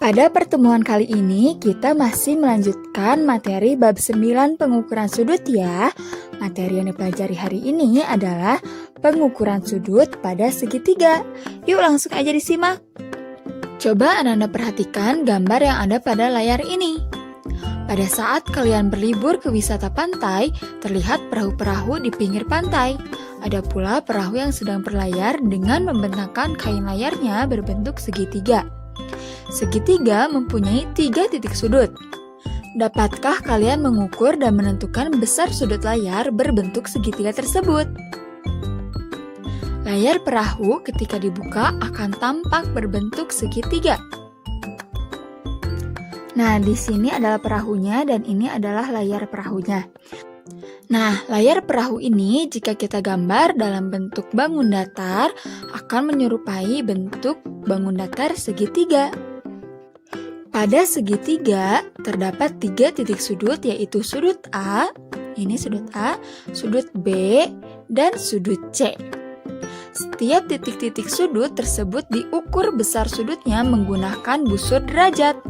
Pada pertemuan kali ini, kita masih melanjutkan materi bab 9 pengukuran sudut ya. Materi yang dipelajari hari ini adalah pengukuran sudut pada segitiga. Yuk langsung aja disimak. Coba Anda perhatikan gambar yang ada pada layar ini. Pada saat kalian berlibur ke wisata pantai, terlihat perahu-perahu di pinggir pantai. Ada pula perahu yang sedang berlayar dengan membentangkan kain layarnya berbentuk segitiga. Segitiga mempunyai 3 titik sudut. Dapatkah kalian mengukur dan menentukan besar sudut layar berbentuk segitiga tersebut? Layar perahu ketika dibuka akan tampak berbentuk segitiga. Nah, di sini adalah perahunya dan ini adalah layar perahunya. Nah, layar perahu ini jika kita gambar dalam bentuk bangun datar akan menyerupai bentuk bangun datar segitiga. Pada segitiga terdapat 3 titik sudut yaitu sudut A, ini sudut A, sudut B, dan sudut C. Setiap titik-titik sudut tersebut diukur besar sudutnya menggunakan busur derajat.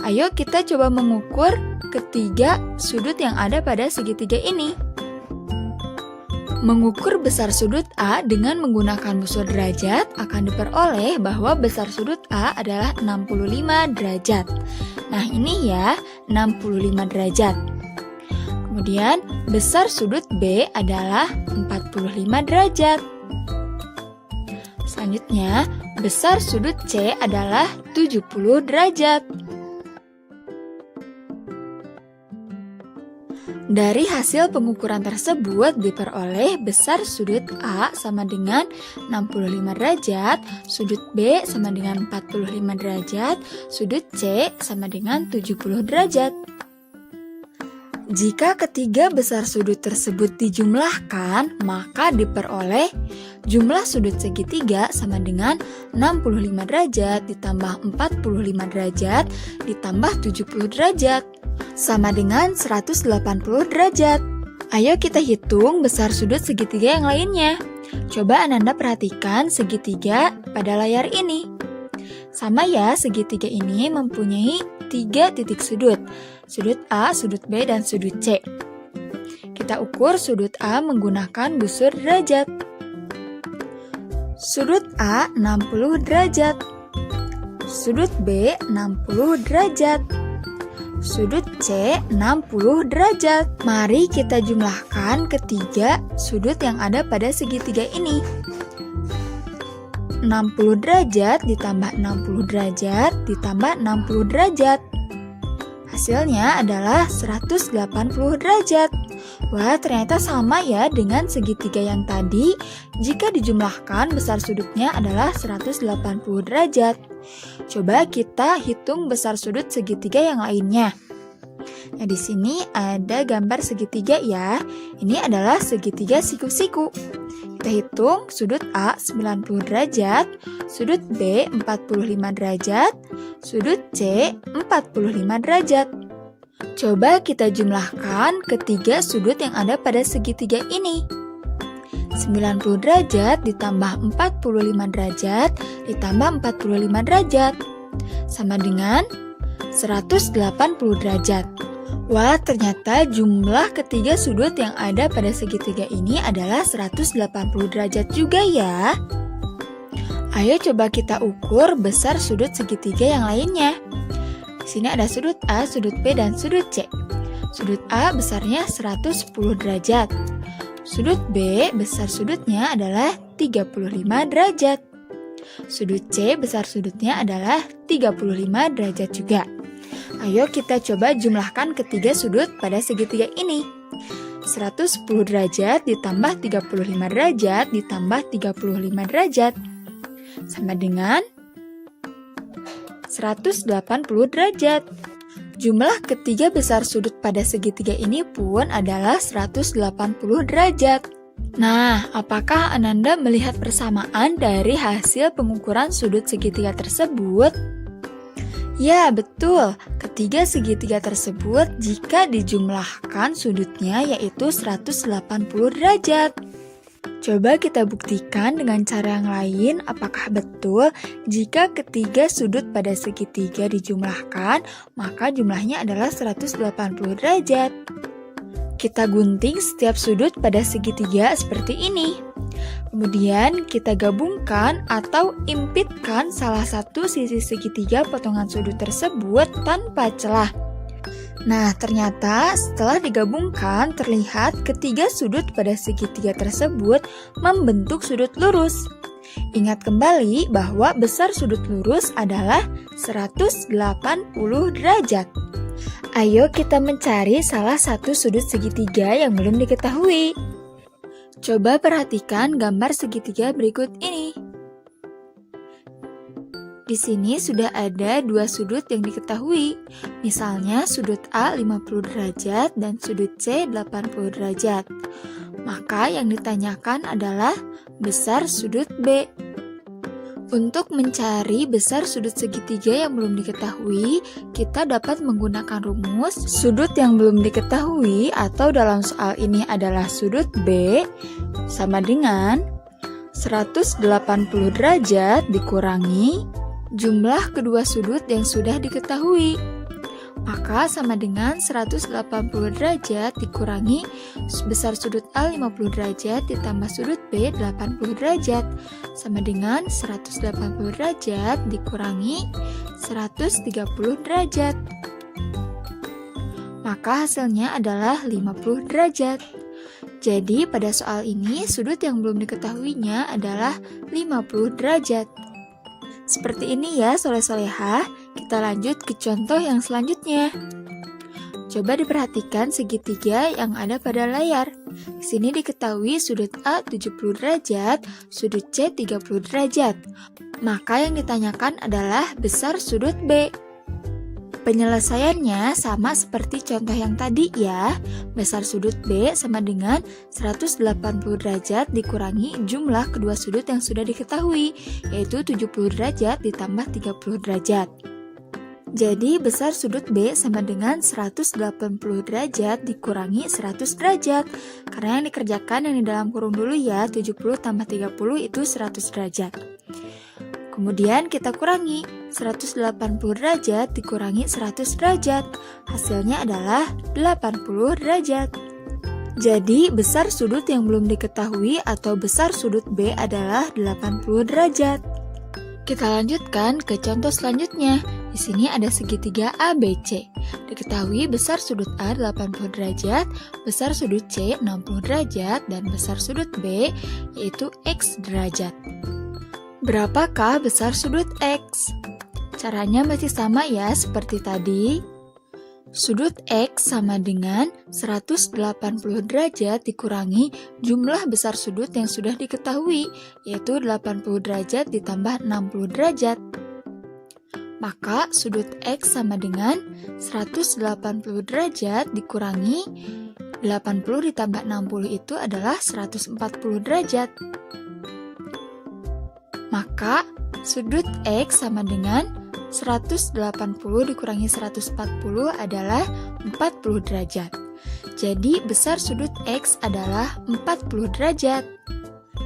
Ayo kita coba mengukur ketiga sudut yang ada pada segitiga ini. Mengukur besar sudut A dengan menggunakan busur derajat akan diperoleh bahwa besar sudut A adalah 65 derajat. Nah ini ya, 65 derajat. Kemudian besar sudut B adalah 45 derajat. Selanjutnya, besar sudut C adalah 70 derajat. Dari hasil pengukuran tersebut diperoleh besar sudut A sama dengan 65 derajat, sudut B sama dengan 45 derajat, sudut C sama dengan 70 derajat. Jika ketiga besar sudut tersebut dijumlahkan, maka diperoleh jumlah sudut segitiga sama dengan 65 derajat ditambah 45 derajat ditambah 70 derajat. Sama dengan 180 derajat. Ayo kita hitung besar sudut segitiga yang lainnya. Coba Ananda perhatikan segitiga pada layar ini. Sama ya, segitiga ini mempunyai 3 titik sudut. Sudut A, sudut B, dan sudut C. Kita ukur sudut A menggunakan busur derajat. Sudut A 60 derajat. Sudut B 60 derajat. Sudut C 60 derajat. Mari kita jumlahkan ketiga sudut yang ada pada segitiga ini. 60 derajat ditambah 60 derajat ditambah 60 derajat. Hasilnya adalah 180 derajat. Wah, ternyata sama ya dengan segitiga yang tadi. Jika dijumlahkan besar sudutnya adalah 180 derajat. Coba kita hitung besar sudut segitiga yang lainnya. Nah, di sini ada gambar segitiga ya. Ini adalah segitiga siku-siku. Kita hitung sudut A 90 derajat, sudut B 45 derajat, sudut C 45 derajat. Coba kita jumlahkan ketiga sudut yang ada pada segitiga ini. 90 derajat ditambah 45 derajat ditambah 45 derajat sama dengan 180 derajat. Wah, ternyata jumlah ketiga sudut yang ada pada segitiga ini adalah 180 derajat juga ya. Ayo coba kita ukur besar sudut segitiga yang lainnya. Di sini ada sudut A, sudut B, dan sudut C. Sudut A besarnya 110 derajat. Sudut B besar sudutnya adalah 35 derajat. Sudut C besar sudutnya adalah 35 derajat juga. Ayo kita coba jumlahkan ketiga sudut pada segitiga ini. 110 derajat ditambah 35 derajat ditambah 35 derajat. Sama dengan 180 derajat. Jumlah ketiga besar sudut pada segitiga ini pun adalah 180 derajat. Nah, apakah Ananda melihat persamaan dari hasil pengukuran sudut segitiga tersebut? Ya, betul. Ketiga segitiga tersebut jika dijumlahkan sudutnya yaitu 180 derajat. Coba kita buktikan dengan cara yang lain apakah betul jika ketiga sudut pada segitiga dijumlahkan, maka jumlahnya adalah 180 derajat. Kita gunting setiap sudut pada segitiga seperti ini. Kemudian kita gabungkan atau impitkan salah satu sisi segitiga potongan sudut tersebut tanpa celah. Nah, ternyata setelah digabungkan terlihat ketiga sudut pada segitiga tersebut membentuk sudut lurus. Ingat kembali bahwa besar sudut lurus adalah 180 derajat. Ayo kita mencari salah satu sudut segitiga yang belum diketahui. Coba perhatikan gambar segitiga berikut ini. Di sini sudah ada dua sudut yang diketahui, misalnya sudut A 50 derajat dan sudut C 80 derajat. Maka yang ditanyakan adalah besar sudut B. Untuk mencari besar sudut segitiga yang belum diketahui, kita dapat menggunakan rumus sudut yang belum diketahui atau dalam soal ini adalah sudut B sama dengan 180 derajat dikurangi jumlah kedua sudut yang sudah diketahui. Maka sama dengan 180 derajat dikurangi besar sudut A 50 derajat ditambah sudut B 80 derajat sama dengan 180 derajat dikurangi 130 derajat. Maka hasilnya adalah 50 derajat. Jadi pada soal ini sudut yang belum diketahuinya adalah 50 derajat. Seperti ini ya soleh-solehah, kita lanjut ke contoh yang selanjutnya. Coba diperhatikan segitiga yang ada pada layar. Di sini diketahui sudut A 70 derajat, sudut C 30 derajat. Maka yang ditanyakan adalah besar sudut B. Penyelesaiannya sama seperti contoh yang tadi ya. Besar sudut B sama dengan 180 derajat dikurangi jumlah kedua sudut yang sudah diketahui, yaitu 70 derajat ditambah 30 derajat. Jadi besar sudut B sama dengan 180 derajat dikurangi 100 derajat. Karena yang dikerjakan yang di dalam kurung dulu ya, 70 tambah 30 itu 100 derajat. Kemudian kita kurangi 180 derajat dikurangi 100 derajat. Hasilnya adalah 80 derajat. Jadi besar sudut yang belum diketahui atau besar sudut B adalah 80 derajat. Kita lanjutkan ke contoh selanjutnya. Di sini ada segitiga ABC. Diketahui besar sudut A 80 derajat, besar sudut C 60 derajat, dan besar sudut B yaitu X derajat. Berapakah besar sudut X? Caranya masih sama ya seperti tadi. Sudut X sama dengan 180 derajat dikurangi jumlah besar sudut yang sudah diketahui, yaitu 80 derajat ditambah 60 derajat. Maka sudut X sama dengan 180 derajat dikurangi 80 ditambah 60 itu adalah 140 derajat. Maka sudut X sama dengan 180 dikurangi 140 adalah 40 derajat. Jadi besar sudut X adalah 40 derajat.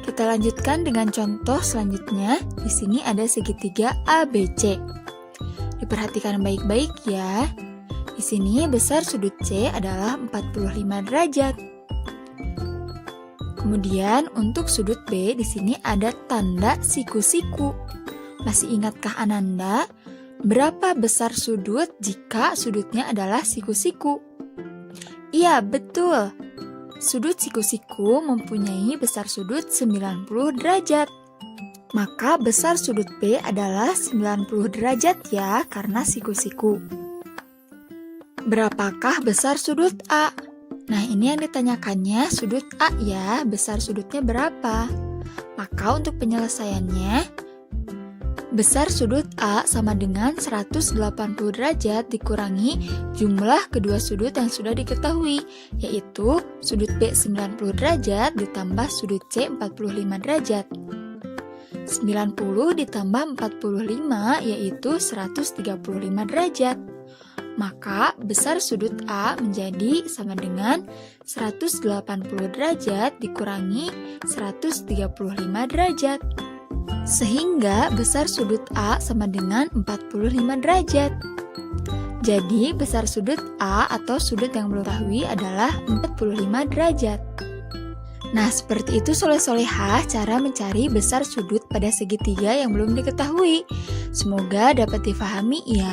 Kita lanjutkan dengan contoh selanjutnya. Di sini ada segitiga ABC. Diperhatikan baik-baik ya. Di sini besar sudut C adalah 45 derajat. Kemudian untuk sudut B di sini ada tanda siku-siku. Masih ingatkah Ananda? Berapa besar sudut jika sudutnya adalah siku-siku? Iya, betul. Sudut siku-siku mempunyai besar sudut 90 derajat. Maka besar sudut B adalah 90 derajat ya, karena siku-siku. Berapakah besar sudut A? Nah, ini yang ditanyakannya sudut A ya, besar sudutnya berapa? Maka untuk penyelesaiannya, besar sudut A sama dengan 180 derajat dikurangi jumlah kedua sudut yang sudah diketahui, yaitu sudut B 90 derajat ditambah sudut C 45 derajat. 90 ditambah 45 yaitu 135 derajat. maka besar sudut A menjadi sama dengan 180 derajat dikurangi 135 derajat. Sehingga besar sudut A sama dengan 45 derajat. Jadi besar sudut A atau sudut yang belum diketahui adalah 45 derajat. Nah, seperti itu soleh-solehah cara mencari besar sudut pada segitiga yang belum diketahui. Semoga dapat difahami ya.